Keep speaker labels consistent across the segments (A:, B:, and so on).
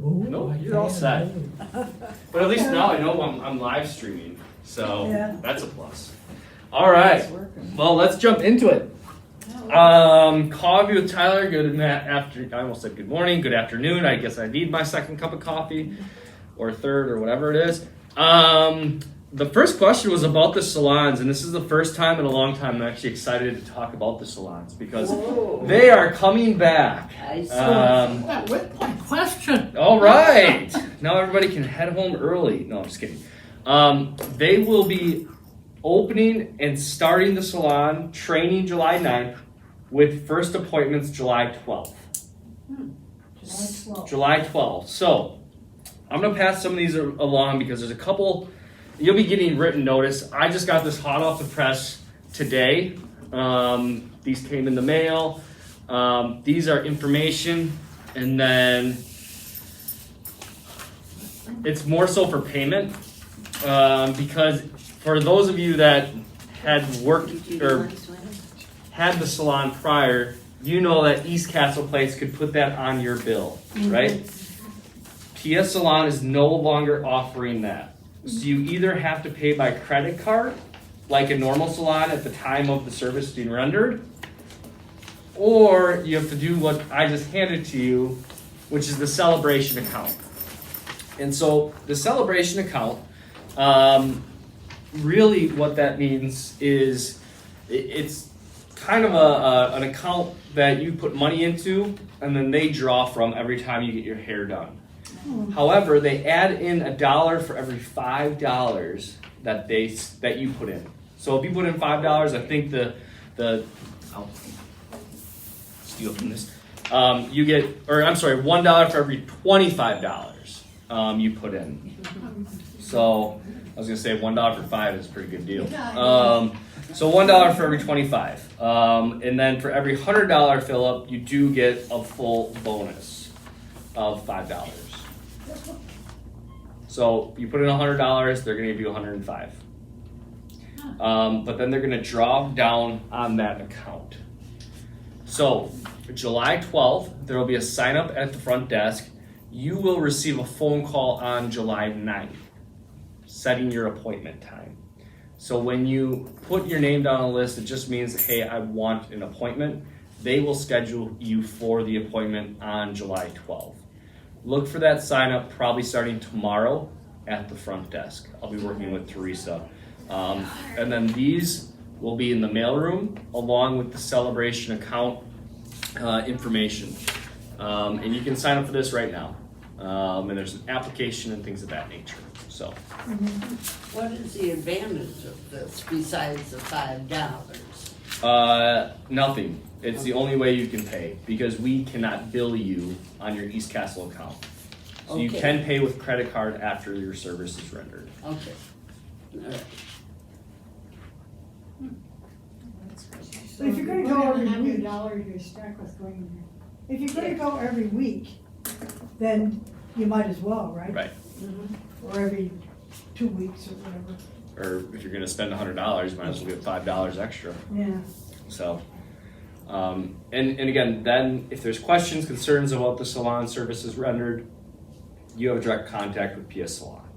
A: No, you're all set. But at least now I know I'm live streaming, so that's a plus. All right, well, let's jump into it. Coffee with Tyler. Good afternoon. I almost said good morning. Good afternoon. I guess I need my second cup of coffee, or third, or whatever it is. The first question was about the salons, and this is the first time in a long time I'm actually excited to talk about the salons because they are coming back.
B: With my question.
A: All right. Now everybody can head home early. No, I'm just kidding. They will be opening and starting the salon training July 9th with first appointments July 12th. July 12th. So I'm going to pass some of these along because there's a couple. You'll be getting written notice. I just got this hot off the press today. These came in the mail. These are information, and then it's more so for payment because for those of you that had worked or had the salon prior, you know that East Castle Place could put that on your bill, right? PS Salon is no longer offering that. So you either have to pay by credit card, like a normal salon at the time of the service being rendered, or you have to do what I just handed to you, which is the celebration account. And so the celebration account, really what that means is it's kind of an account that you put money into and then they draw from every time you get your hair done. However, they add in $1 for every $5 that you put in. So if you put in $5, I think I'll steal from this. You get, $1 for every $25 you put in. So I was gonna say $1 for 5 is a pretty good deal. So $1 for every 25, and then for every $100 fill up, you do get a full bonus of $5. So you put in $100, they're going to give you $105. But then they're going to draw down on that account. So July 12th, there will be a sign up at the front desk. You will receive a phone call on July 9th, setting your appointment time. So when you put your name down on a list, it just means, hey, I want an appointment. They will schedule you for the appointment on July 12th. Look for that sign up probably starting tomorrow at the front desk. I'll be working with Teresa. And then these will be in the mailroom along with the celebration account information. And you can sign up for this right now. And there's an application and things of that nature. So,
C: what is the advantage of this besides the $5?
A: Nothing. It's the only way you can pay because we cannot bill you on your East Castle account. So you can pay with credit card after your service is rendered.
C: Okay. All right.
D: But if you're going to go every week, you're stuck with going. If you're going to go every week, then you might as well, right?
A: Right.
D: Or every 2 weeks or whatever.
A: Or if you're going to spend $100, you might as well get $5 extra.
D: Yeah.
A: So, and again, then if there's questions, concerns about the salon services rendered, you have a direct contact with PS Salon.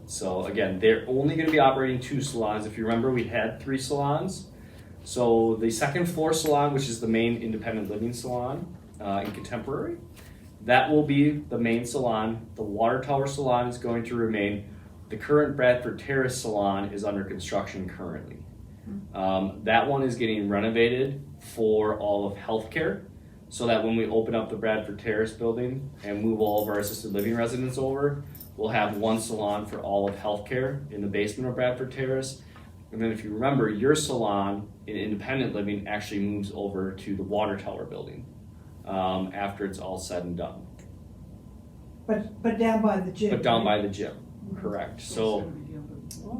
A: So again, they're only going to be operating 2 salons. If you remember, we had 3 salons. So the second floor salon, which is the main independent living salon in Contemporary, that will be the main salon. The Water Tower salon is going to remain. The current Bradford Terrace salon is under construction currently. That one is getting renovated for all of healthcare, so that when we open up the Bradford Terrace building and move all of our assisted living residents over, we'll have one salon for all of healthcare in the basement of Bradford Terrace. And then if you remember, your salon in independent living actually moves over to the Water Tower building after it's all said and done.
D: But down by the gym.
A: But down by the gym, correct. So,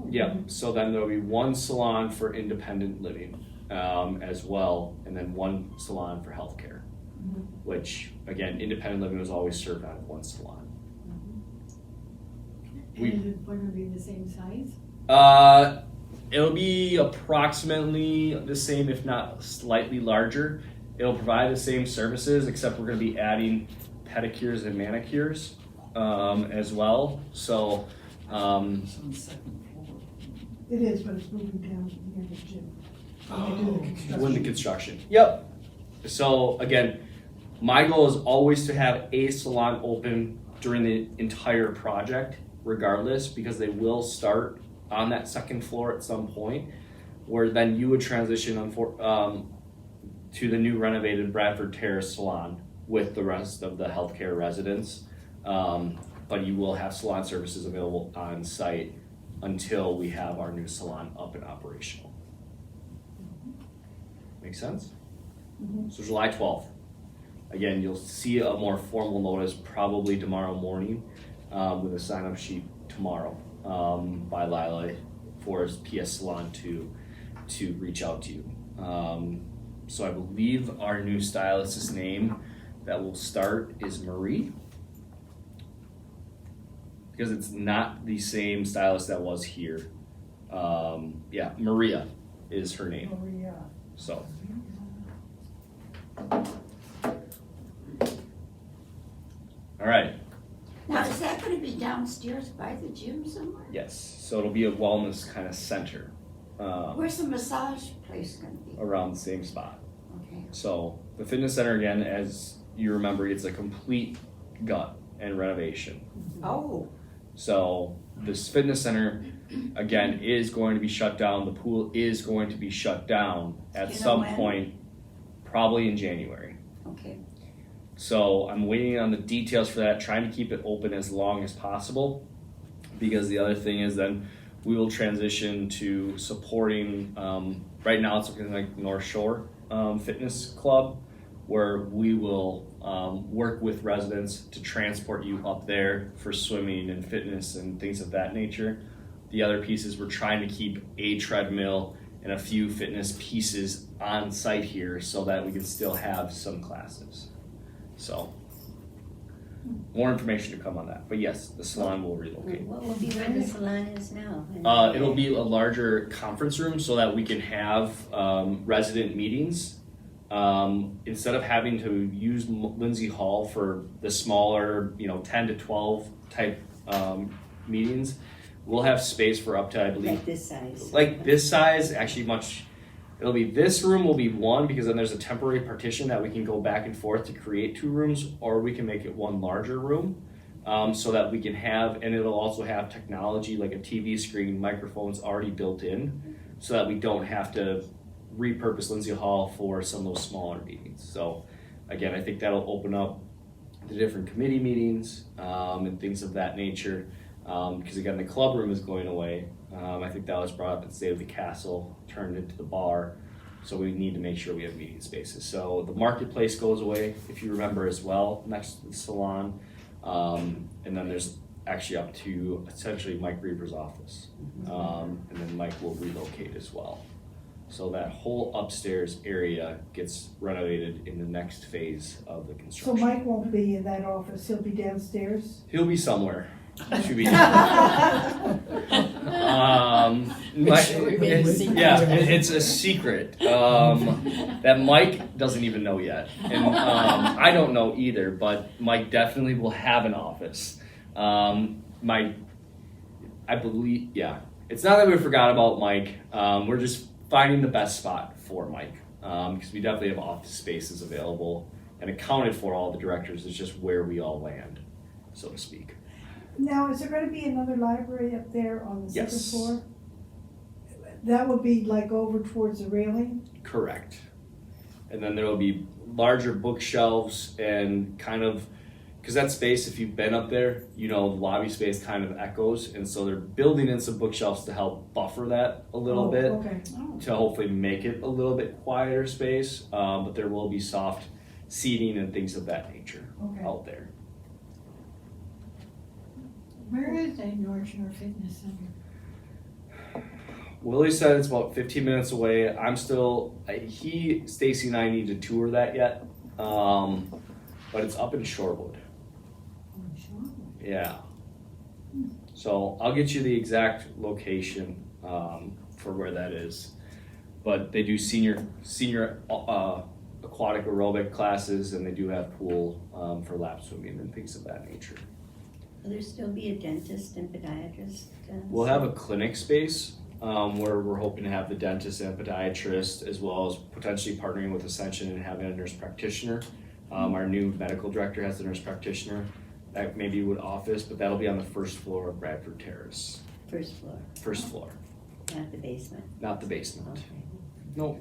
A: yeah, so then there'll be one salon for independent living as well, and then one salon for healthcare, which, again, independent living was always served out of one salon.
E: And is it going to be the same size?
A: It'll be approximately the same, if not slightly larger. It'll provide the same services, except we're going to be adding pedicures and manicures as well. So
B: It's on the second floor.
D: It is, but it's moving down near the gym. When they do the construction.
A: when the construction. Yep. So again, my goal is always to have a salon open during the entire project, regardless, because they will start on that second floor at some point, where then you would transition to the new renovated Bradford Terrace salon with the rest of the healthcare residents. But you will have salon services available on site until we have our new salon up and operational. Make sense? So July 12th. Again, you'll see a more formal notice probably tomorrow morning with a sign-up sheet tomorrow by Lila for PS Salon to reach out to you. So I believe our new stylist's name that will start is Marie, because it's not the same stylist that was here. Yeah, Maria is her name.
D: Maria.
A: So. All right.
F: Now, is that gonna be downstairs by the gym somewhere?
A: Yes. So it'll be a wellness kind of center
F: Where's the massage place gonna be?
A: around the same spot.
F: Okay.
A: So the fitness center, again, as you remember, it's a complete gut and renovation.
F: Oh,
A: So this fitness center, again, is going to be shut down. The pool is going to be shut down at
F: Do you know
A: some
F: when?
A: point, probably in January.
F: okay.
A: So I'm waiting on the details for that, trying to keep it open as long as possible. Because the other thing is then we will transition to supporting, right now it's looking like North Shore Fitness Club, where we will work with residents to transport you up there for swimming and fitness and things of that nature. The other piece is we're trying to keep a treadmill and a few fitness pieces on site here so that we can still have some classes. So more information to come on that. But yes, the salon will relocate.
G: What will be where the salon is now?
A: It'll be a larger conference room so that we can have resident meetings. Instead of having to use Lindsay Hall for the smaller, 10 to 12 type meetings, we'll have space for up to, I believe,
G: Like this size.
A: like this size, actually it'll be, this room will be one, because then there's a temporary partition that we can go back and forth to create two rooms, or we can make it one larger room. So that we can have, and it'll also have technology like a TV screen, microphones already built in, so that we don't have to repurpose Lindsay Hall for some of those smaller meetings. So again, I think that'll open up the different committee meetings and things of that nature. Because again, the club room is going away. I think that was brought up at State of the Castle, turned into the bar. So we need to make sure we have meeting spaces. So the marketplace goes away, if you remember as well, next to the salon. And then there's actually up to essentially Mike Reaver's office. And then Mike will relocate as well. So that whole upstairs area gets renovated in the next phase of the
D: So
A: construction.
D: Mike won't be in that office, he'll be downstairs?
A: He'll be somewhere. Should be. It's a secret that Mike doesn't even know yet, and I don't know either. But Mike definitely will have an office. I believe, yeah. It's not that we forgot about Mike. We're just finding the best spot for Mike, because we definitely have office spaces available and accounted for. All the directors, is just where we all land, so to speak.
D: Now, is there gonna be another library up there on the second
A: Yes.
D: floor? That would be like over towards the railing?
A: Correct. And then there will be larger bookshelves and kind of, because that space, if you've been up there, the lobby space kind of echoes. And so they're building in some bookshelves to help buffer that a little
D: Oh,
A: bit,
D: okay.
A: to hopefully make it a little bit quieter space. But there will be soft seating and things of that nature
D: Okay.
A: out there.
E: Where is that North Shore Fitness Center?
A: Willie said it's about 15 minutes away. Stacy and I need to tour that yet. But it's up in Shorewood.
E: Oh, sure.
A: Yeah. So I'll get you the exact location for where that is. But they do senior aquatic aerobic classes, and they do have pool for lap swimming and things of that nature.
G: Will there still be a dentist and podiatrist?
A: We'll have a clinic space where we're hoping to have the dentist and podiatrist, as well as potentially partnering with Ascension and having a nurse practitioner. Our new medical director has a nurse practitioner that maybe would office, but that'll be on the first floor of Bradford Terrace.
G: First floor,
A: First floor,
G: not the basement.
A: not the basement.
G: Okay.
A: Nope.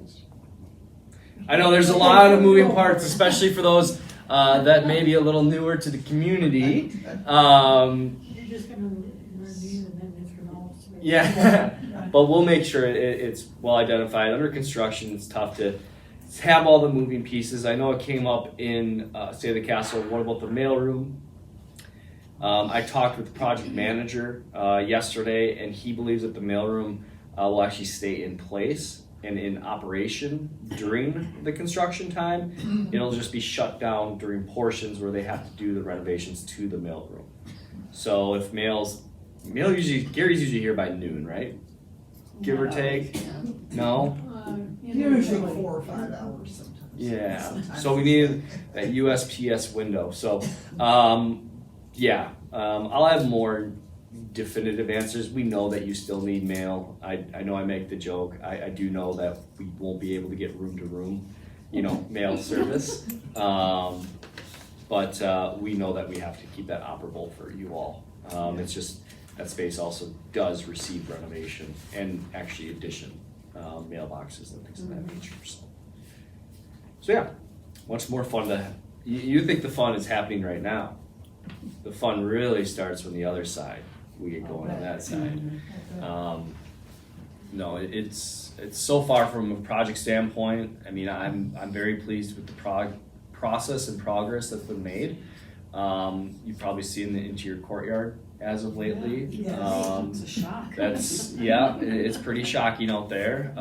A: I know there's a lot of moving parts, especially for those that may be a little newer to the community.
E: You're just gonna review and then it's gonna all.
A: Yeah, but we'll make sure it's well identified. Under construction, it's tough to have all the moving pieces. I know it came up in State of the Castle. What about the mailroom? I talked with the project manager yesterday, and he believes that the mailroom will actually stay in place and in operation during the construction time. It'll just be shut down during portions where they have to do the renovations to the mailroom. So if Gary's usually here by noon, right? Give or take. No?
C: Usually 4 or 5 hours sometimes.
A: Yeah.
C: Sometimes.
A: So we need that USPS window. So, yeah. I'll have more definitive answers. We know that you still need mail. I know I make the joke. I do know that we won't be able to get room to room, mail service. But we know that we have to keep that operable for you all. It's just that space also does receive renovation and actually addition mailboxes and things of that nature. So yeah, much more fun to. You think the fun is happening right now? The fun really starts when the other side we get going on that side. No, it's so far from a project standpoint. I mean, I'm very pleased with the process and progress that's been made. You've probably seen the interior courtyard as of lately.
C: It's a shock.
A: It's pretty shocking out there.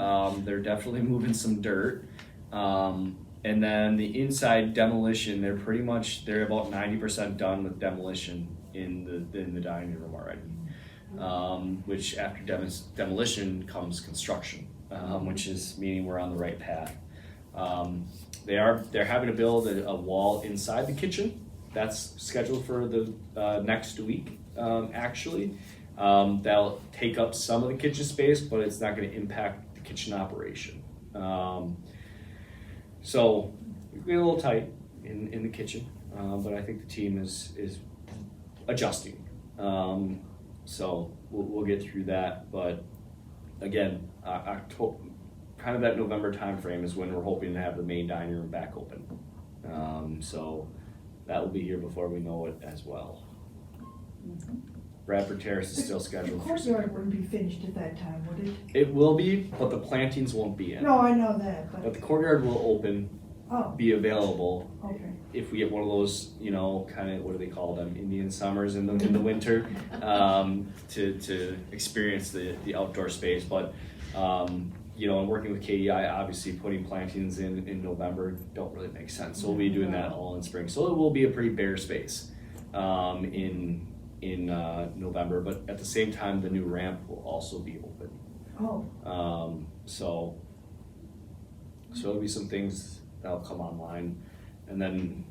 A: They're definitely moving some dirt. And then the inside demolition, they're about 90% done with demolition in the dining room already. Which after demolition comes construction, which is meaning we're on the right path. They're having to build a wall inside the kitchen. That's scheduled for the next week, actually. That'll take up some of the kitchen space, but it's not going to impact the kitchen operation. So we get a little tight in the kitchen, but I think the team is adjusting. So we'll get through that. But again, October, kind of that November timeframe is when we're hoping to have the main dining room back open. So that will be here before we know it as well. Bradford Terrace is still scheduled.
D: The
A: for
D: courtyard
A: September.
D: wouldn't be finished at that time, would it?
A: It will be, but the plantings won't be in.
D: No, I know that,
A: But
D: but,
A: the courtyard will open,
D: oh,
A: be available
D: okay.
A: if we get one of those, kind of, what do they call them, Indian summers in the winter, to experience the outdoor space. But, and working with KEI, obviously putting plantings in November don't really make sense. So we'll be doing that all in spring. So it will be a pretty bare space in November, but at the same time, the new ramp will also be open.
D: Oh,
A: So there'll be some things that'll come online, and then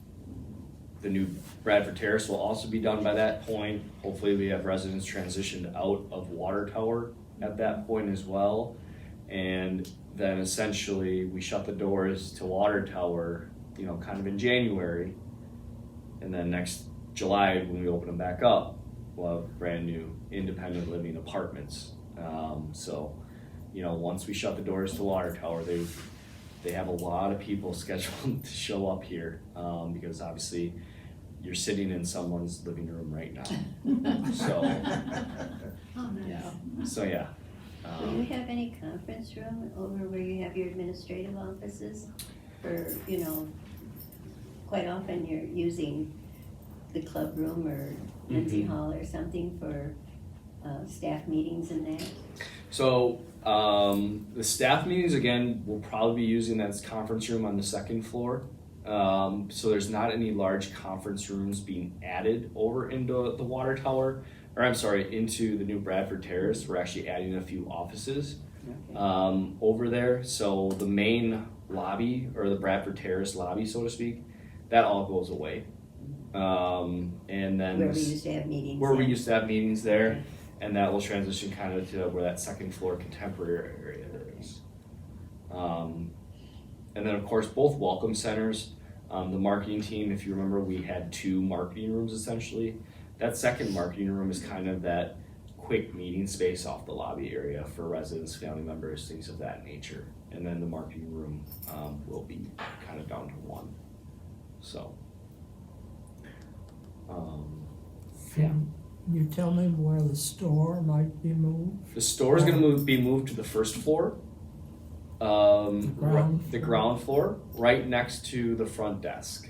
A: the new Bradford Terrace will also be done by that point. Hopefully we have residents transitioned out of Water Tower at that point as well. And then essentially we shut the doors to Water Tower, kind of in January. And then next July, when we open them back up, we'll have brand new independent living apartments. Once we shut the doors to Water Tower, they have a lot of people scheduled to show up here, because obviously you're sitting in someone's living room right now. So,
E: Oh, nice.
A: yeah. So yeah.
G: Do you have any conference room over where you have your administrative offices? For, quite often you're using the club room or Lindsay Hall or something for staff meetings and that?
A: So the staff meetings, again, we'll probably be using that conference room on the second floor. So there's not any large conference rooms being added over into the Water Tower, into the new Bradford Terrace. We're actually adding a few offices over there. So the main lobby, or the Bradford Terrace lobby, so to speak, that all goes away. And then
G: Where we used to have meetings.
A: where we
G: in.
A: used to have meetings there, and that will transition kind of to where that second floor contemporary area is. And then of course both welcome centers, the marketing team, if you remember, we had 2 marketing rooms essentially. That second marketing room is kind of that quick meeting space off the lobby area for residents, family members, things of that nature. And then the marketing room will be kind of down to 1. So. Yeah.
B: Can you tell me where the store might be moved?
A: The store is going to be moved to the first floor, the ground floor, right next to the front desk.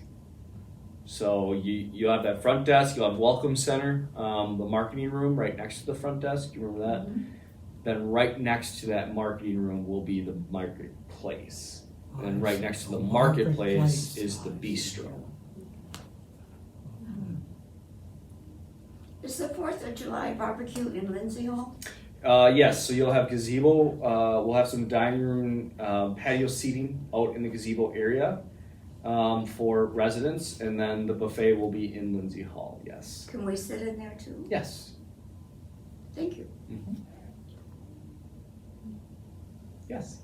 A: So you have that front desk, you'll have welcome center, the marketing room right next to the front desk. You remember that?
C: Mm-hmm.
A: Then right next to that marketing room will be the marketplace, and right next to the marketplace is the bistro.
F: Is the 4th of July barbecue in Lindsay Hall?
A: Yes, so you'll have gazebo, we'll have some dining room, patio seating out in the gazebo area for residents, and then the buffet will be in Lindsay Hall, yes.
F: Can we sit in there too?
A: Yes.
F: Thank you.
A: Mhm. Yes.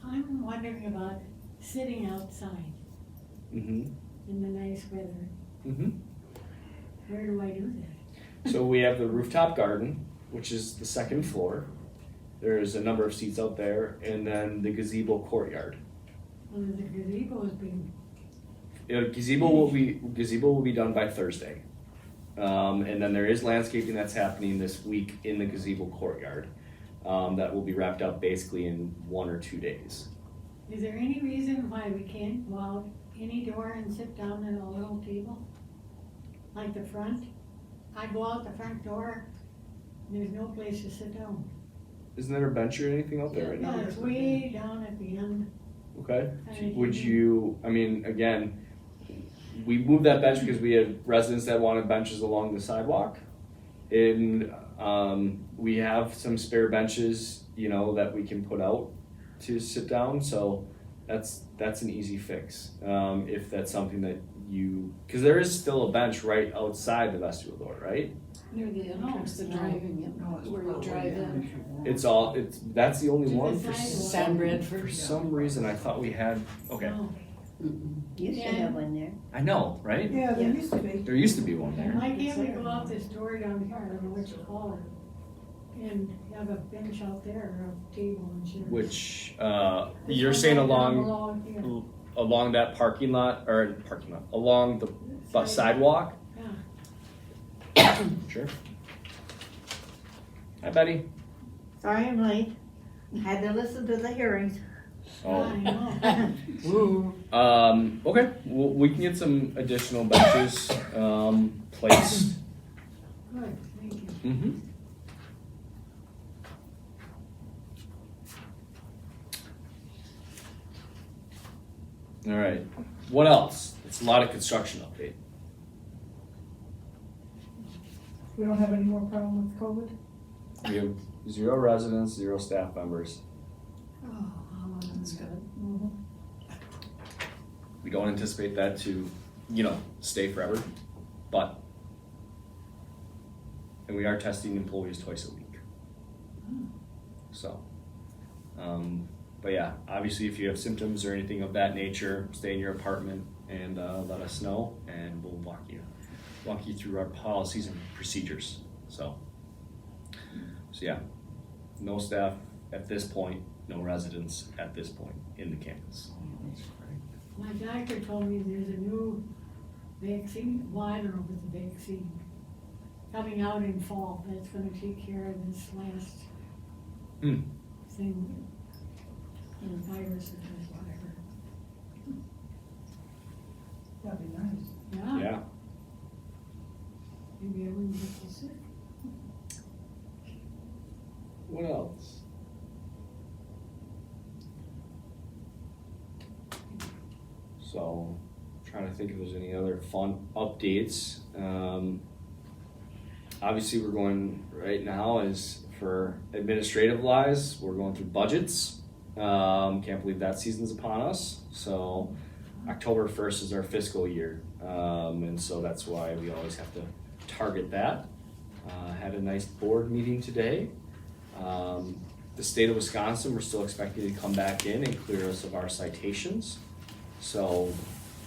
E: I'm wondering about sitting outside
A: Mm-hmm.
E: in the nice weather.
A: Mm-hmm.
E: Where do I do that?
A: So we have the rooftop garden, which is the second floor. There's a number of seats out there, and then the gazebo courtyard.
E: Well, the gazebo is being,
A: Gazebo will be done by Thursday, and then there is landscaping that's happening this week in the gazebo courtyard. That will be wrapped up basically in 1 or 2 days.
E: is there any reason why we can't go out any door and sit down at a little table? Like the front? I go out the front door, there's no place to sit down.
A: Isn't there a bench or anything out there right now?
E: Yeah, it's way down at the end.
A: Okay.
E: And
A: Would you, I mean, again, we moved that bench because we had residents that wanted benches along the sidewalk. And we have some spare benches, that we can put out to sit down. So that's an easy fix. If that's something that because there is still a bench right outside the vestibule door, right?
B: Near the entrance, the driving in, where you drive in.
A: That's the only
E: To the
A: one.
E: sidewalk.
B: San Bradford.
A: For some reason, I thought we had, okay.
E: No.
G: Used to
E: Yeah.
G: have one there.
A: I know, right?
D: Yeah, there
G: Yeah.
D: used to be.
A: There used to be one there.
E: Why can't we go out this door down here, I don't know what you call it, and have a bench out there, or a table and chairs?
A: Which,
E: This
A: you're
E: one
A: saying
E: right down
A: along
E: below here.
A: along that along the sidewalk?
E: Yeah.
A: Sure. Hi, Betty.
H: Sorry I'm late. Had to listen to the hearings.
E: I know.
A: Okay, we can get some additional benches, placed.
E: Good, thank you.
A: Mm-hmm. All right, what else? It's a lot of construction update.
D: We don't have any more problem with COVID?
A: We have 0 residents, 0 staff members.
E: Oh,
B: That's good.
D: Mm-hmm.
A: We don't anticipate that to, stay forever, and we are testing employees twice a week. So, but yeah, obviously if you have symptoms or anything of that nature, stay in your apartment and let us know, and we'll walk you through our policies and procedures. So yeah, no staff at this point, no residents at this point in the campus.
E: my doctor told me there's a new vaccine, well, I don't know if it's a vaccine, coming out in fall, that's gonna take care of this last thing, the virus, or whatever.
D: That'd be nice.
E: Yeah,
A: Yeah.
E: maybe I wouldn't get so sick.
A: What else? So, trying to think if there's any other fun updates. Obviously, we're going right now is for administrative wise, we're going through budgets. Can't believe that season's upon us. So October 1st is our fiscal year. And so that's why we always have to target that. Had a nice board meeting today. The state of Wisconsin, we're still expecting to come back in and clear us of our citations. So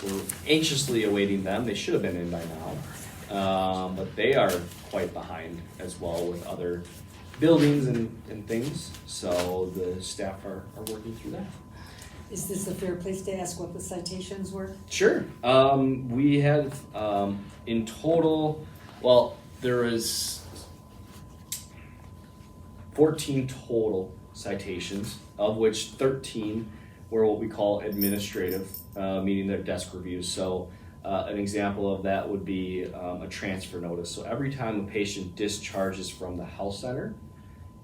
A: we're anxiously awaiting them. They should have been in by now. But they are quite behind as well with other buildings and things. So the staff are working through that.
B: Is this a fair place to ask what the citations were?
A: Sure. We had in total, well, there was 14 total citations, of which 13 were what we call administrative, meaning their desk reviews. So an example of that would be a transfer notice. So every time a patient discharges from the health center,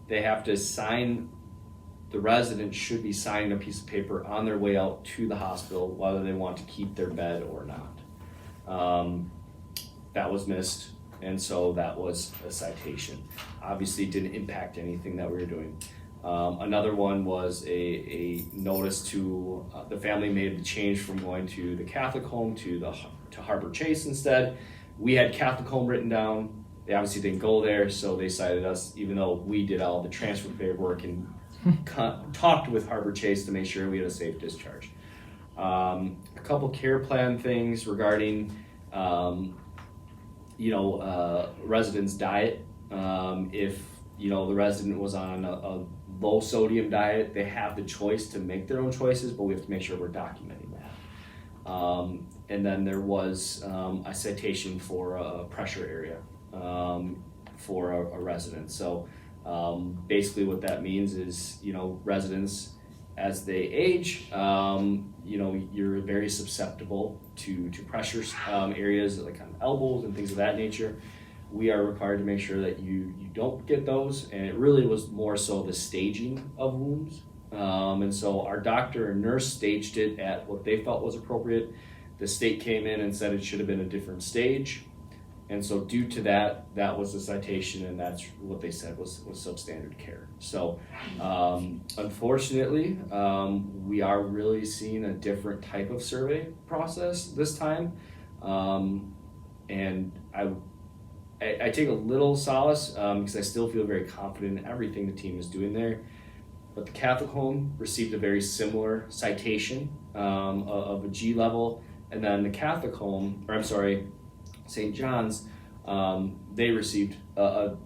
A: they have to sign, the resident should be signing a piece of paper on their way out to the hospital whether they want to keep their bed or not. That was missed, and so that was a citation. Obviously didn't impact anything that we were doing. Another one was a notice to the family made the change from going to the Catholic home to Harbor Chase instead. We had Catholic home written down. They obviously didn't go there, so they cited us, even though we did all the transfer paperwork and talked with Harbor Chase to make sure we had a safe discharge. A couple care plan things regarding, residents' diet. If the resident was on a low sodium diet, they have the choice to make their own choices, but we have to make sure we're documenting that. And then there was a citation for a pressure area for a resident. So basically what that means is, residents, as they age, you're very susceptible to pressure areas like on elbows and things of that nature. We are required to make sure that you don't get those, and it really was more so the staging of wounds. And so our doctor and nurse staged it at what they felt was appropriate. The state came in and said it should have been a different stage. And so due to that, that was the citation, and that's what they said was substandard care. So unfortunately, we are really seeing a different type of survey process this time. And I take a little solace because I still feel very confident in everything the team is doing there. But the Catholic home received a very similar citation of a G level, and then the Catholic home, St. John's, they received a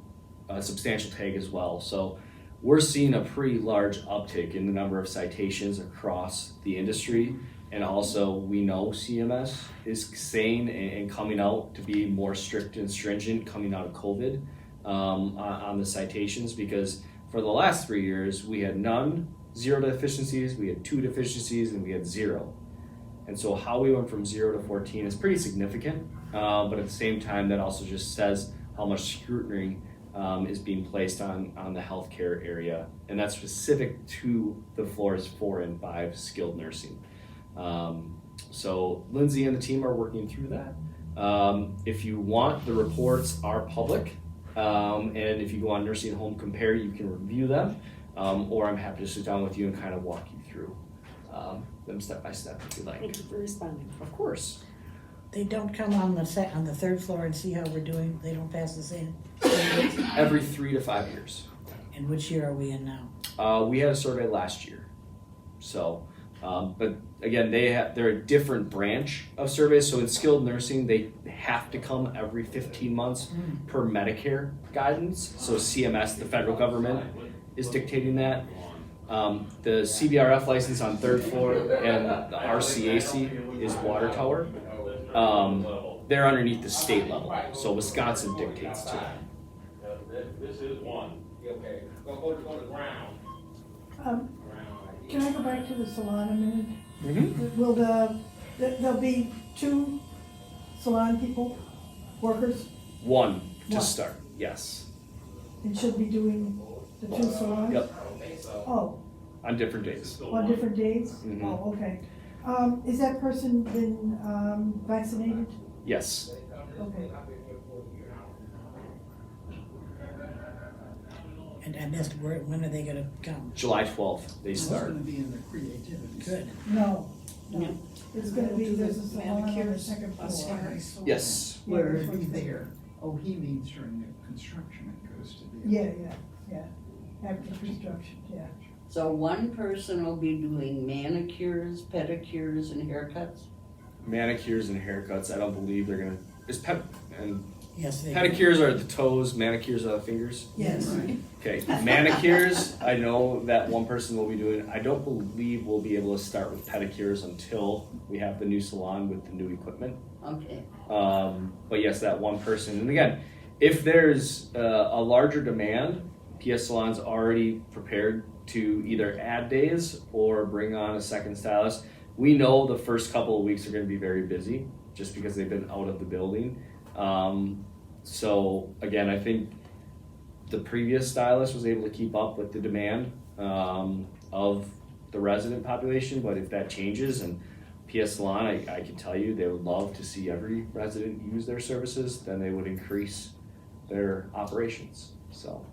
A: substantial tag as well. So we're seeing a pretty large uptick in the number of citations across the industry. And also we know CMS is saying and coming out to be more strict and stringent coming out of COVID on the citations, because for the last 3 years we had none, 0 deficiencies, we had 2 deficiencies, and we had 0. And so how we went from 0 to 14 is pretty significant, but at the same time, that also just says how much scrutiny is being placed on the healthcare area, and that's specific to the floors 4 and 5 skilled nursing. So Lindsay and the team are working through that. If you want, the reports are public, and if you go on Nursing Home Compare, you can review them, or I'm happy to sit down with you and kind of walk you through them step by step if you like.
B: Thank you for responding.
A: Of course.
H: They don't come on the 3rd floor and see how we're doing? They don't pass us in?
A: Every 3 to 5 years.
H: And which year are we in now?
A: We had a survey last year. So, but again, they're a different branch of surveys. So in skilled nursing, they have to come every 15 months per Medicare guidance. So CMS, the federal government, is dictating that. The CBRF license on 3rd floor and the RCAC is water tower. They're underneath the state level, so Wisconsin dictates to them.
I: This is one. Okay, go to the ground.
D: Can I go back to the salon a minute?
A: Mm-hmm.
D: Will there'll be 2 salon people, workers,
A: One to
D: One.
A: start, yes.
D: and should be doing the 2 salons?
A: Yep,
D: Oh,
A: on different days.
D: on different days?
A: Mhm.
D: Oh, okay. Is that person been vaccinated?
A: Yes.
D: Okay.
H: And that's where, when are they gonna come?
A: July 12th, they
J: It's
A: start.
J: gonna be in the creativity.
H: Good.
D: No,
C: No.
D: no. It's gonna be, there's a salon on the
B: Manicures
D: second floor.
B: upstairs.
A: Yes.
D: Yeah,
C: Where-
D: this one's
J: There. Oh, he means during the construction it goes to the.
D: Yeah. After construction, yeah.
C: So one person will be doing manicures, pedicures, and haircuts?
A: Manicures and haircuts, I don't believe they're gonna, and
H: Yes, they.
A: pedicures are the toes, manicures are the fingers.
D: Yes.
J: Right.
A: Okay, manicures, I know that one person will be doing. I don't believe we'll be able to start with pedicures until we have the new salon with the new equipment.
C: Okay,
A: But yes, that one person. And again, if there's a larger demand, PS Salon's already prepared to either add days or bring on a second stylist. We know the first couple of weeks are going to be very busy just because they've been out of the building. So again, I think the previous stylist was able to keep up with the demand of the resident population, but if that changes and PS Salon, I can tell you they would love to see every resident use their services, then they would increase their operations. So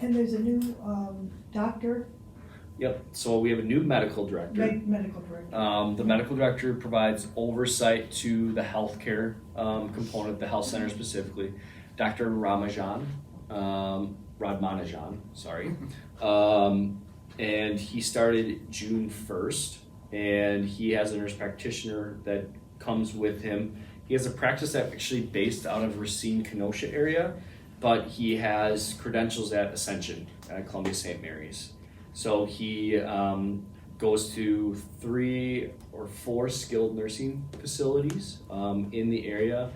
D: And there's a new, doctor,
A: yep, so we have a new medical director.
D: medical director.
A: The medical director provides oversight to the healthcare component, the health center specifically. Dr. Radmanajan, sorry. And he started June 1st, and he has a nurse practitioner that comes with him. He has a practice that's actually based out of Racine, Kenosha area, but he has credentials at Ascension at Columbia St. Mary's. So he goes to 3 or 4 skilled nursing facilities in the area.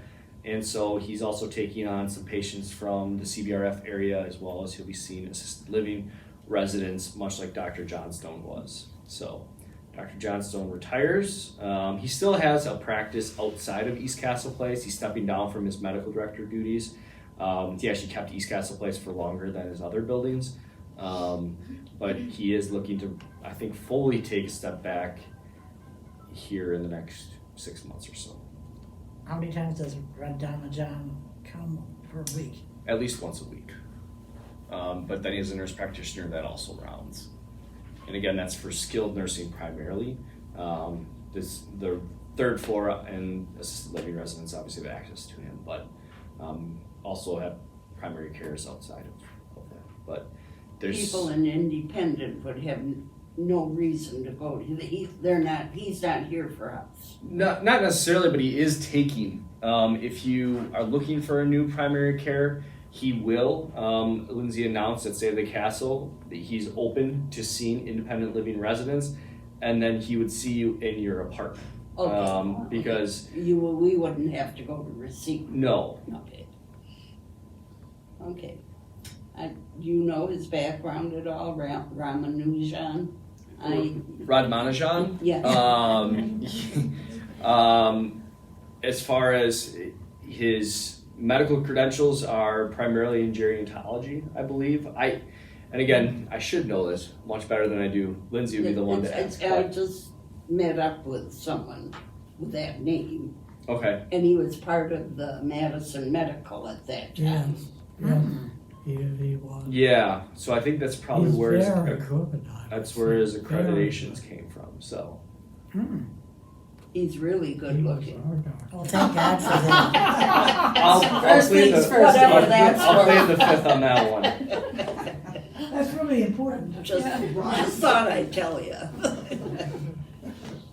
A: And so he's also taking on some patients from the CBRF area, as well as he'll be seeing assisted living residents, much like Dr. Johnstone was. So Dr. Johnstone retires. He still has a practice outside of East Castle Place. He's stepping down from his medical director duties. He actually kept East Castle Place for longer than his other buildings. But he is looking to, I think, fully take a step back here in the next 6 months or so.
H: How many times does Radamajan come per week?
A: At least once a week. But then he has a nurse practitioner that also rounds. And again, that's for skilled nursing primarily. The 3rd floor and assisted living residents obviously have access to him, but also have primary cares outside of that. But there's
C: people in Independent would have no reason to go. He's not here for us.
A: not necessarily, but he is taking. If you are looking for a new primary care, he will. Lindsay announced at Save the Castle that he's open to seeing independent living residents, and then he would see you in your apartment.
C: Okay.
A: Because
C: we wouldn't have to go to Racine.
A: no,
C: Okay. Do you know his background at all, Ramanujan?
A: Radmanajan.
C: Yes.
A: As far as his medical credentials are primarily in gerontology, I believe. And again, I should know this much better than I do. Lindsay would be the one to ask.
C: I just met up with someone with that name,
A: Okay.
C: and he was part of the Madison Medical at that time.
H: He was.
A: Yeah. So I think that's probably where his
H: That's
A: accreditations came from. So
C: He's really good looking.
H: Well, thank God for that.
A: I'll
C: First
A: plead
C: things
A: the
C: first, whatever that's
A: I'll
C: worth.
A: plead the 5th on that one.
D: That's really important.
C: Just thought I'd tell you.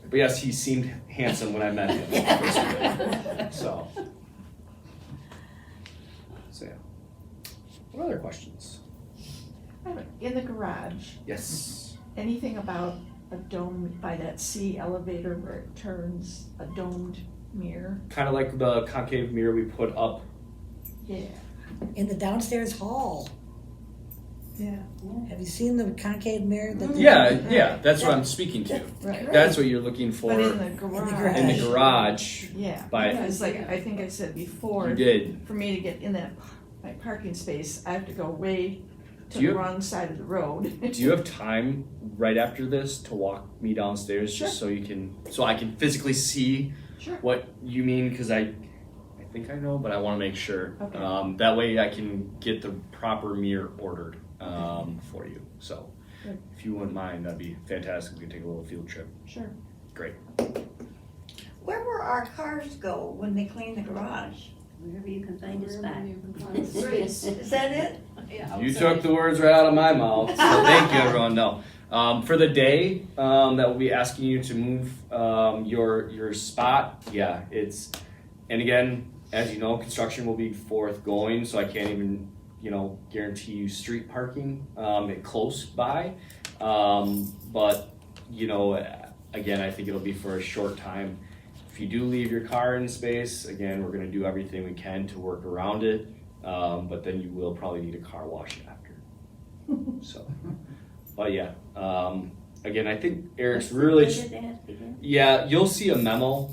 A: But yes, he seemed handsome when I met him. So yeah. What other questions?
B: In the garage,
A: Yes.
B: anything about a dome by that C elevator where it turns, a domed mirror?
A: Kind of like the concave mirror we put up.
B: Yeah.
H: In the downstairs hall,
D: Yeah.
H: have you seen the concave mirror? That
A: Yeah, that's what I'm speaking to.
B: Right.
A: That's what you're looking for
B: But in the garage.
A: in the garage.
B: Yeah,
A: By-
B: because like, I think I said before,
A: You did.
B: for me to get in that, my parking space, I have to go way to
A: Do you-
B: the wrong side of the road.
A: Do you have time right after this to walk me downstairs just so I can physically see
B: Sure.
A: what you mean? Because I think I know, but I want to make sure.
B: Okay.
A: That way I can get the proper mirror ordered for you. So
B: Good.
A: if you wouldn't mind, that'd be fantastic. We could take a little field trip.
B: Sure.
A: Great.
F: Where will our cars go when they clean the garage?
G: Wherever you can find a spot.
E: Wherever you can find a space.
F: Is that it?
E: Yeah,
A: You
E: outside.
A: took the words right out of my mouth. So thank you, everyone. No. For the day that we'll be asking you to move your spot, yeah, it's, and again, as you know, construction will be forthgoing, so I can't even, guarantee you street parking close by. But, again, I think it'll be for a short time. If you do leave your car in space, again, we're gonna do everything we can to work around it, but then you will probably need a car wash after. So, but yeah, again, I think Eric's really,
G: When did that begin?
A: yeah, you'll see a memo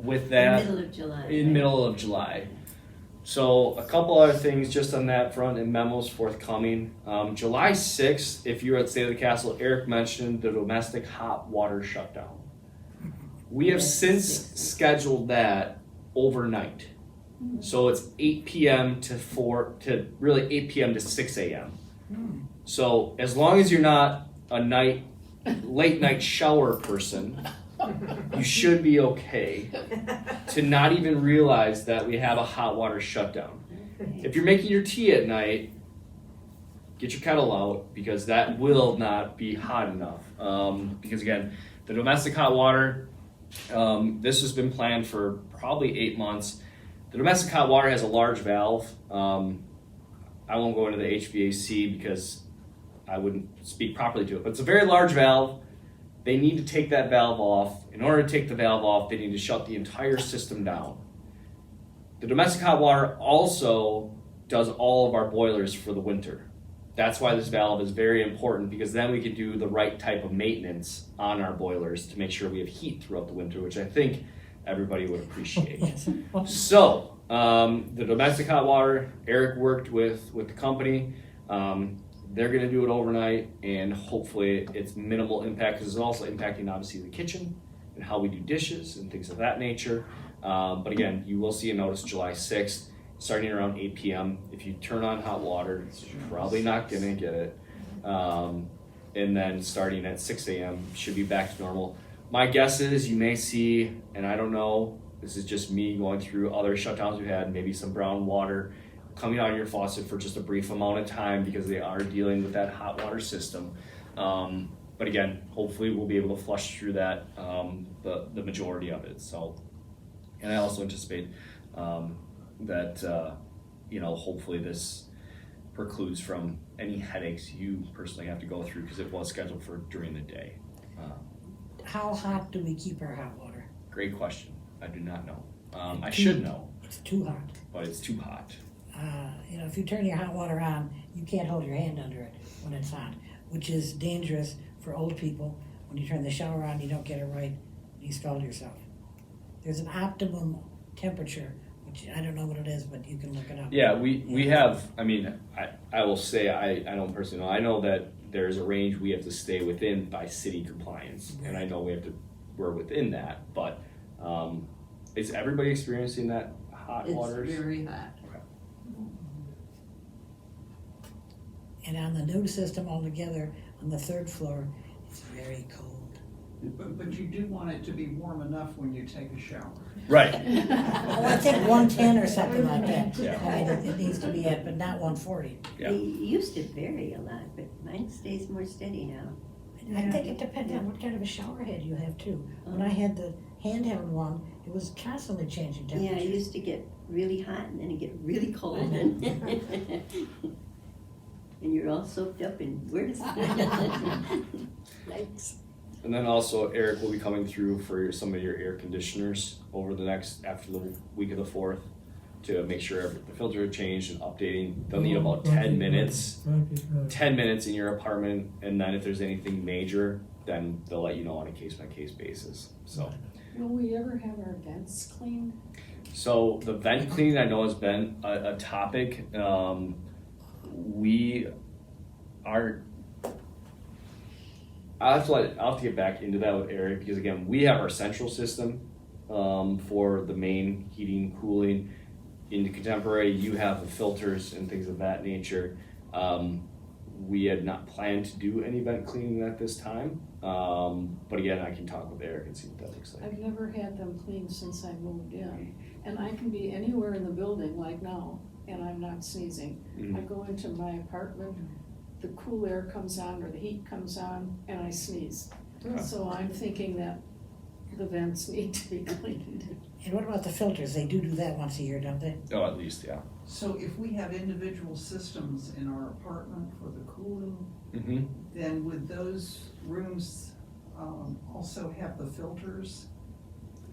A: with that
G: Middle of July.
A: in
G: right?
A: middle of July. So a couple other things just on that front and memos forthcoming. July 6th, if you're at State of the Castle, Eric mentioned the domestic hot water shutdown. We have
G: Yes,
A: since
G: 6th.
A: scheduled that overnight. So it's 8 p.m. to 8 p.m. to 6 a.m. So as long as you're not a late night shower person, you should be okay to not even realize that we have a hot water shutdown. If you're making your tea at night, get your kettle out because that will not be hot enough. Because again, the domestic hot water, this has been planned for probably 8 months. The domestic hot water has a large valve. I won't go into the HVAC because I wouldn't speak properly to it, but it's a very large valve. They need to take that valve off. In order to take the valve off, they need to shut the entire system down. The domestic hot water also does all of our boilers for the winter. That's why this valve is very important because then we can do the right type of maintenance on our boilers to make sure we have heat throughout the winter, which I think everybody would appreciate.
H: Yes.
A: So, the domestic hot water, Eric worked with the company. They're gonna do it overnight and hopefully it's minimal impact because it's also impacting obviously the kitchen and how we do dishes and things of that nature. But again, you will see a notice July 6th, starting around 8 p.m. If you turn on hot water, you're probably not gonna get it. And then starting at 6 a.m. should be back to normal. My guess is you may see, and I don't know, this is just me going through other shutdowns we've had, maybe some brown water coming out of your faucet for just a brief amount of time because they are dealing with that hot water system. But again, hopefully we'll be able to flush through that, the majority of it. So, and I also anticipate that, hopefully this precludes from any headaches you personally have to go through because it was scheduled for during the day.
H: How hot do we keep our hot water?
A: Great question. I do not know. I should know,
H: It's too hot.
A: but it's too hot.
H: If you turn your hot water on, you can't hold your hand under it when it's hot, which is dangerous for old people. When you turn the shower on, you don't get it right, you scald yourself. There's an optimum temperature, which I don't know what it is, but you can look it up.
A: Yeah, we have, I will say, I don't personally know. I know that there's a range we have to stay within by city compliance. And I know we're within that, but is everybody experiencing that hot waters?
C: It's very hot.
H: And on the new system altogether, on the 3rd floor, it's very cold.
J: But you do want it to be warm enough when you take a shower.
A: Right.
H: Oh, I think 110 or something like that.
A: Yeah.
H: I mean, it needs to be at, but not 140.
A: Yeah.
G: They used to vary a lot, but mine stays more steady now.
H: I think it depends on what kind of a shower head you have too. When I had the handheld one, it was constantly changing
G: Yeah,
H: temperature.
G: it used to get really hot and then it get really cold. And you're all soaked up in, where's
B: Yikes.
A: And then also Eric will be coming through for some of your air conditioners over after the week of the 4th to make sure the filters are changed and updating. They'll need about 10 minutes. 10 minutes in your apartment, and then if there's anything major, then they'll let you know on a case-by-case basis. So,
E: Will we ever have our vents cleaned?
A: so the vent cleaning I know has been a topic. We are. I'll have to get back into that with Eric because again, we have our central system, for the main heating, cooling. In the contemporary, you have the filters and things of that nature. We had not planned to do any vent cleaning at this time, but again, I can talk with Eric and see what that looks like.
B: I've never had them cleaned since I moved in, and I can be anywhere in the building like now, and I'm not sneezing.
A: Mhm.
B: I go into my apartment, the cool air comes on or the heat comes on, and I sneeze.
A: Okay.
B: So I'm thinking that the vents need to be cleaned.
H: And what about the filters? They do that once a year, don't they?
A: Oh, at least, yeah.
J: So if we have individual systems in our apartment for the cooling,
A: Mm-hmm.
J: then would those rooms also have the filters?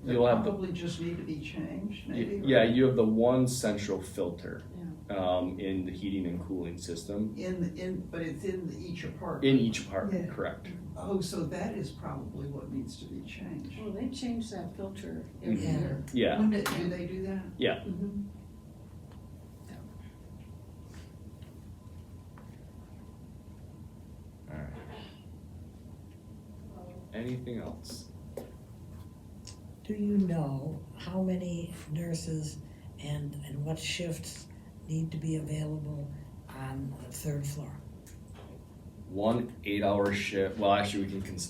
J: That
A: You'll have the-
J: probably just need to be changed, maybe?
A: Yeah, you have the one central filter
B: Yeah.
A: in the heating and cooling system
J: But it's in each apartment?
A: in each apartment,
D: Yeah.
A: correct?
J: Oh, so that is probably what needs to be changed.
B: Well, they change that filter every
A: Mhm.
H: Yeah.
B: year.
A: Yeah,
J: When do they do that?
A: yeah.
B: Mhm.
A: All right. Anything else?
H: Do you know how many nurses and what shifts need to be available on the third floor?
A: 1 8-hour shift. Well, actually, we can. Do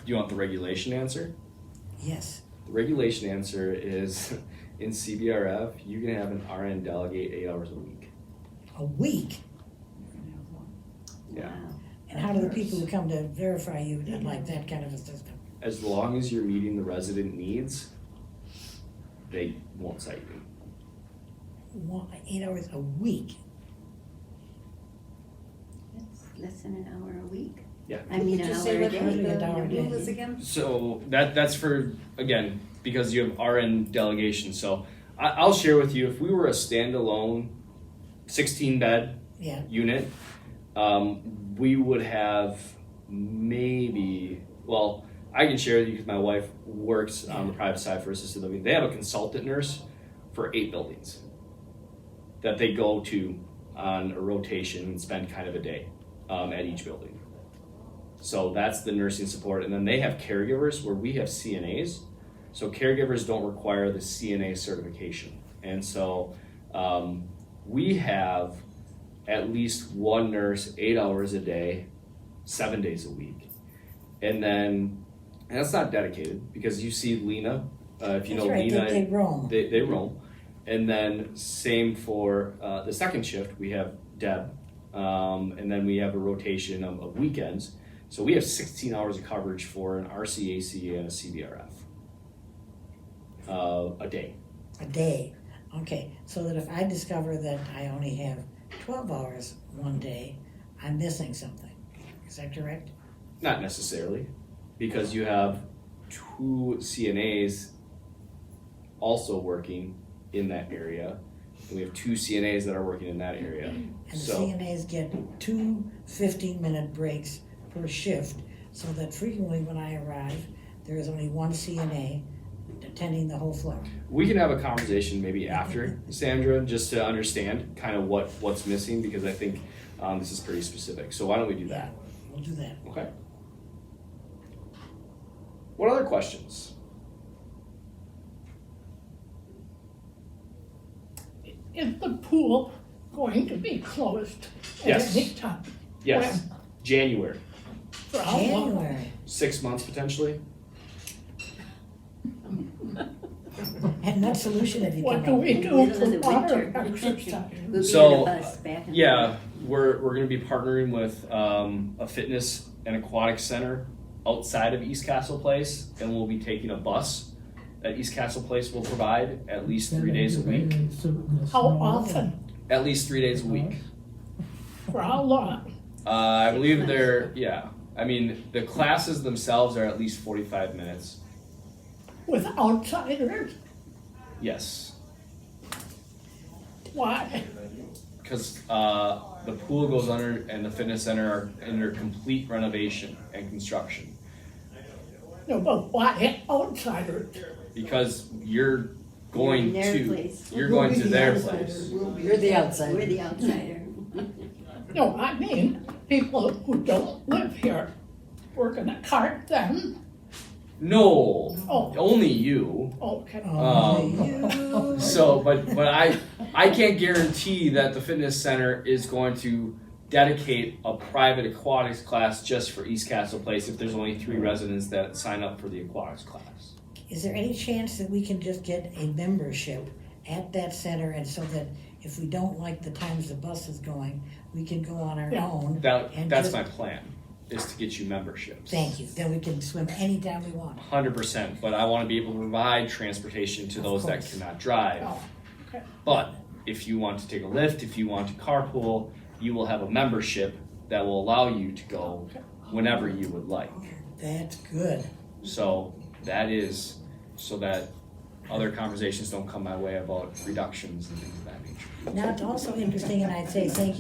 A: you want the regulation answer?
H: Yes.
A: The regulation answer is in CBRF, you can have an RN delegate 8 hours a week.
H: A week?
A: Yeah.
G: Wow.
H: And how do the people who come to verify you like that kind of a system?
A: As long as you're meeting the resident needs, they won't cite you.
H: 8 hours a week?
G: That's less than an hour a week.
A: Yeah.
G: I mean, an
F: Just
G: hour
F: say
G: a
F: what
G: day.
H: An hour a
F: the
H: day.
F: rule is again?
A: So that's for, again, because you have RN delegation. So I'll share with you, if we were a standalone 16-bed
H: Yeah.
A: unit, we would have maybe, well, I can share with you because my wife works on the private side for assisted living. They have a consultant nurse for 8 buildings that they go to on a rotation and spend kind of a day at each building. So that's the nursing support. And then they have caregivers where we have CNAs. So caregivers don't require the CNA certification. And so we have at least one nurse 8 hours a day, 7 days a week. And that's not dedicated because you see Lena, if you
H: That's
A: know
H: right,
A: Lena,
H: they roam.
A: they roam. And then same for the second shift, we have Deb, and then we have a rotation of weekends. So we have 16 hours of coverage for an RCAC and a CBRF a day.
H: A day. Okay, so that if I discover that I only have 12 hours one day, I'm missing something. Is that correct?
A: Not necessarily, because you have 2 CNAs also working in that area. And we have 2 CNAs that are working in that area.
H: And the
A: So
H: CNAs get 2 15-minute breaks per shift, so that frequently when I arrive, there is only one CNA attending the whole floor.
A: we can have a conversation maybe after, Sandra, just to understand kind of what's missing, because I think this is pretty specific. So why don't we do that?
H: We'll do that.
A: Okay. What other questions?
K: Is the pool going to be closed at
A: Yes.
K: any time?
A: Yes, January,
K: For how long?
H: January.
A: 6 months potentially.
H: And what solution have you
K: What
H: come
K: do
H: up
K: we
H: with?
K: do
G: Middle
K: for
G: of the
K: water
G: winter.
K: exercise?
G: We'll be
A: So,
G: in a bus back and
A: Yeah,
G: forth.
A: we're going to be partnering with a fitness and aquatic center outside of East Castle Place, and we'll be taking a bus that East Castle Place will provide at least 3 days a week.
K: How often?
A: At least 3 days a week.
K: For how long?
A: I
G: 6
A: believe
G: months.
A: they're, yeah. I mean, the classes themselves are at least 45 minutes.
K: With outsiders?
A: Yes.
K: Why?
A: Because the pool goes under and the fitness center are under complete renovation and construction.
K: No, but why outsiders?
A: Because you're going
G: You're in their
A: to,
G: place.
A: you're
D: We'll
A: going
D: be
A: to
D: the
A: their
D: outsiders.
A: place.
C: You're the outsider.
G: We're the outsider.
K: No, I mean, people who don't live here, we're gonna cart them.
A: No,
K: Oh.
A: only you.
K: Okay.
A: But I can't guarantee that the fitness center is going to dedicate a private aquatics class just for East Castle Place if there's only 3 residents that sign up for the aquatics class.
H: Is there any chance that we can just get a membership at that center, and so that if we don't like the times the bus is going, we can go on our
K: Yeah.
H: own?
A: That's
H: just-
A: my plan, is to get you memberships.
H: Thank you, then we can swim anytime we want.
A: 100%, but I want to be able to provide transportation to
H: Of
A: those that
H: course.
A: cannot drive.
K: Oh, okay.
A: But if you want to take a lift, if you want to carpool, you will have a membership that will allow you to go whenever you would like.
H: That's good.
A: So that is so that other conversations don't come my way about reductions and things of that nature.
H: Now, it's also interesting, and I'd say thank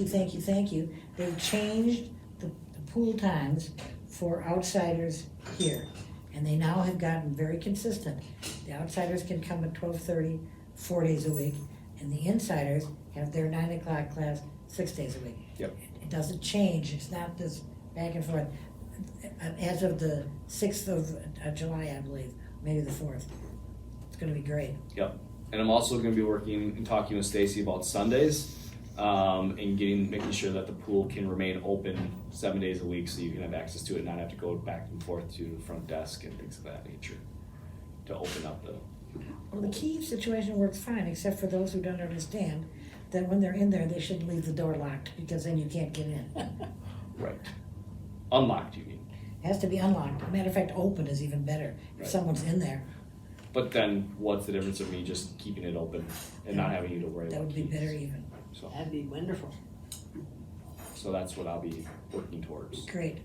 H: you. They've changed the pool times for outsiders here. And they now have gotten very consistent. The outsiders can come at 12:30, 4 days a week, and the insiders have their 9 o'clock class 6 days a week.
A: Yep.
H: It doesn't change, it's not this back and forth. As of the 6th of July, I believe, maybe the 4th. It's gonna be great.
A: Yep. And I'm also going to be working and talking with Stacy about Sundays, and making sure that the pool can remain open 7 days a week, so you can have access to it and not have to go back and forth to the front desk and things of that nature to open up the.
H: Well, the key situation works fine, except for those who don't understand that when they're in there, they should leave the door locked, because then you can't get in.
A: Right. Unlocked, you mean?
H: It has to be unlocked. Matter of fact, open is even better if
A: Right.
H: someone's in there.
A: But then, what's the difference of me just keeping it open and not having you to worry
H: That
A: about
H: would be
A: keys?
H: better even.
A: So,
H: That'd be wonderful.
A: so that's what I'll be working towards,
H: Great.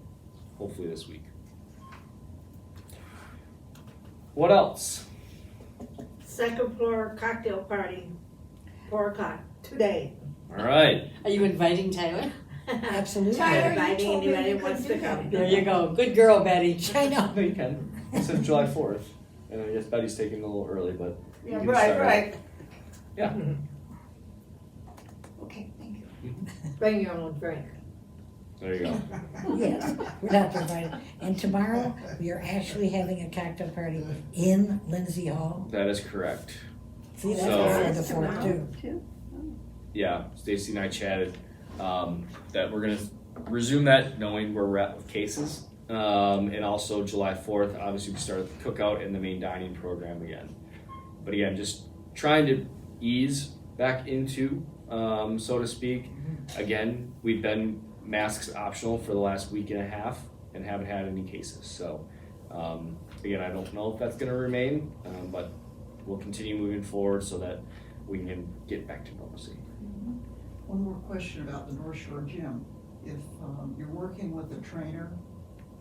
A: hopefully this week. What else?
L: Second floor cocktail party, 4 o'clock today.
A: All right.
M: Are you inviting Tyler?
H: Absolutely.
F: Tyler,
L: Inviting
F: you told me
L: anybody
F: you
L: who wants
F: couldn't
L: to
F: do
L: come.
F: that.
M: There you go. Good girl, Betty.
H: I know.
A: No, you can. Instead of July 4th. And I guess Betty's taking it a little early, but. you
L: Yeah,
A: can
L: right,
A: start.
L: right.
A: Yeah.
F: Okay, thank you.
L: Bring your own drink.
A: There you go.
H: Yes, we're not providing. And tomorrow, we are actually having a cocktail party in Lindsay Hall.
A: That is correct.
H: See, that's
A: So-
H: before the 4th too.
A: Yeah, Stacy and I chatted that we're gonna resume that, knowing where we're at with cases. And also July 4th, obviously we started the cookout and the main dining program again. But again, just trying to ease back into, so to speak. Again, we've been masks optional for the last week and a half and haven't had any cases. So again, I don't know if that's gonna remain, but we'll continue moving forward so that we can get back to normalcy.
J: One more question about the North Shore Gym. If you're working with a trainer,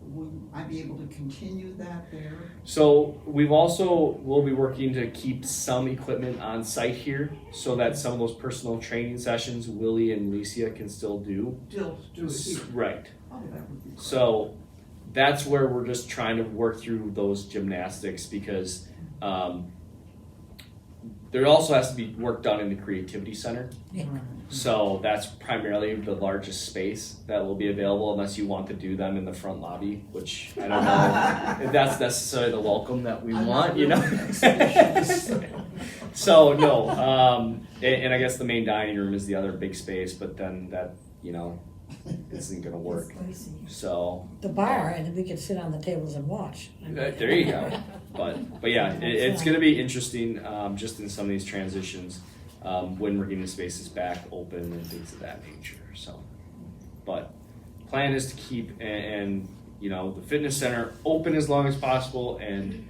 J: will I be able to continue that there?
A: So we'll be working to keep some equipment on site here so that some of those personal training sessions Willie and Licia can still do.
J: Still do it here?
A: Right.
J: Oh, that would be great.
A: So that's where we're just trying to work through those gymnastics because there also has to be work done in the creativity center. So that's primarily the largest space that will be available unless you want to do them in the front lobby, which I don't know if that's necessarily the welcome that we want, you know? So no, and I guess the main dining room is the other big space, but then that, you know, isn't gonna work. So
H: The bar, and we could sit on the tables and watch.
A: there you go. But yeah, it's gonna be interesting, just in some of these transitions. When we're getting the spaces back open and things of that nature. So, but plan is to keep and you know the fitness center open as long as possible and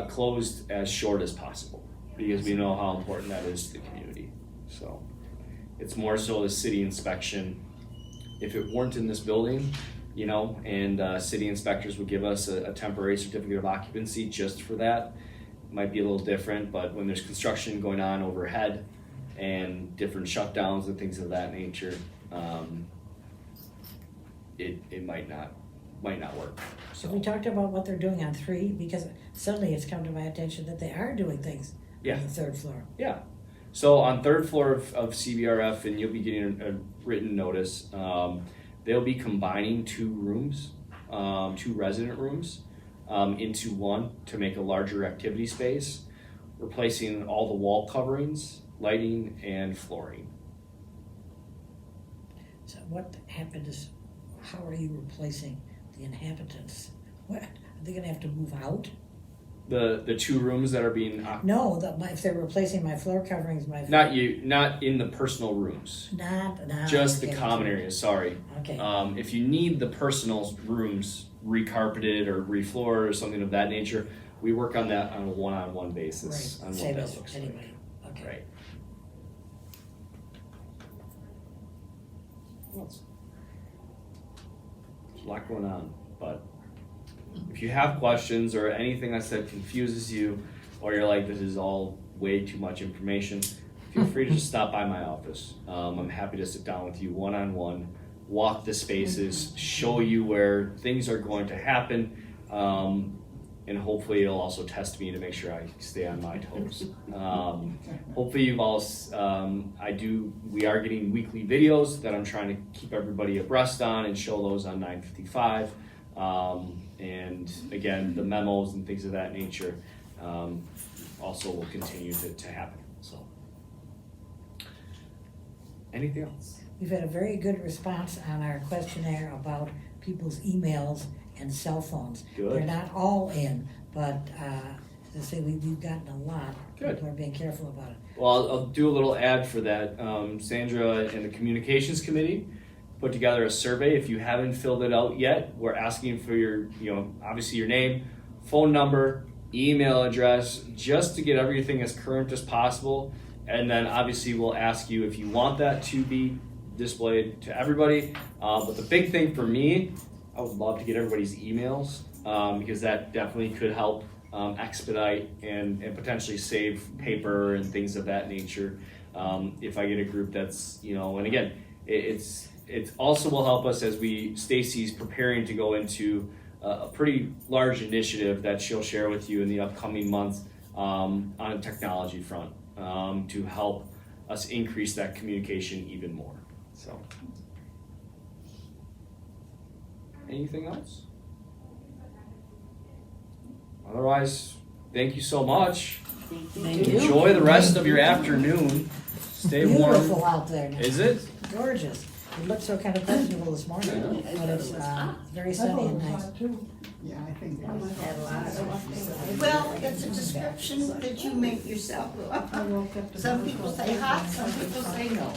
A: closed as short as possible because we know how important that is to the community. So it's more so the city inspection. If it weren't in this building, you know, and city inspectors would give us a temporary certificate of occupancy just for that. Might be a little different, but when there's construction going on overhead and different shutdowns and things of that nature, it might not work.
H: So we talked about what they're doing on 3, because suddenly it's come to my attention that they are doing things
A: Yeah.
H: on the 3rd floor.
A: Yeah. So on 3rd floor of CBRF, and you'll be getting a written notice, they'll be combining 2 rooms, 2 resident rooms. into one to make a larger activity space, replacing all the wall coverings, lighting, and flooring.
H: So what happens, how are you replacing the inhabitants? What, are they gonna have to move out?
A: The two rooms that are being
H: No, if they're replacing my floor coverings,
A: not in the personal rooms,
H: Not,
A: just the
H: okay.
A: common areas. Sorry.
H: Okay.
A: If you need the personal rooms recarpeted or refloored or something of that nature, we work on that on a one-on-one basis.
H: Right,
A: On what
H: same
A: that
H: as
A: looks
H: anybody, okay.
A: Right. There's a lot going on, but if you have questions or anything I said confuses you, or you're like, this is all way too much information, feel free to just stop by my office. I'm happy to sit down with you one-on-one, walk the spaces, show you where things are going to happen, and hopefully it'll also test me to make sure I stay on my toes. Hopefully you've all, we are getting weekly videos that I'm trying to keep everybody abreast on and show those on 955. And again, the memos and things of that nature also will continue to happen. So, anything else?
H: We've had a very good response on our questionnaire about people's emails and cell phones.
A: Good.
H: They're not all in, but as I say, we've gotten a lot.
A: Good.
H: People are being careful about it.
A: Well, I'll do a little ad for that. Sandra and the communications committee put together a survey. If you haven't filled it out yet, we're asking for your, obviously your name, phone number, email address, just to get everything as current as possible. And then obviously we'll ask you if you want that to be displayed to everybody. But the big thing for me, I would love to get everybody's emails because that definitely could help expedite and potentially save paper and things of that nature. If I get a group that's, and again, it also will help us as Stacy's preparing to go into a pretty large initiative that she'll share with you in the upcoming months on a technology front to help us increase that communication even more. So, anything else? Otherwise, thank you so much.
H: Thank you.
A: Enjoy the rest of your afternoon. Stay warm.
H: Beautiful out there now.
A: Is it?
H: Gorgeous. It looked so kind of questionable this morning, but it's very sunny and nice.
J: Yeah, I think that
F: Well, it's a description that you make yourself. Some people say hot, some people say no.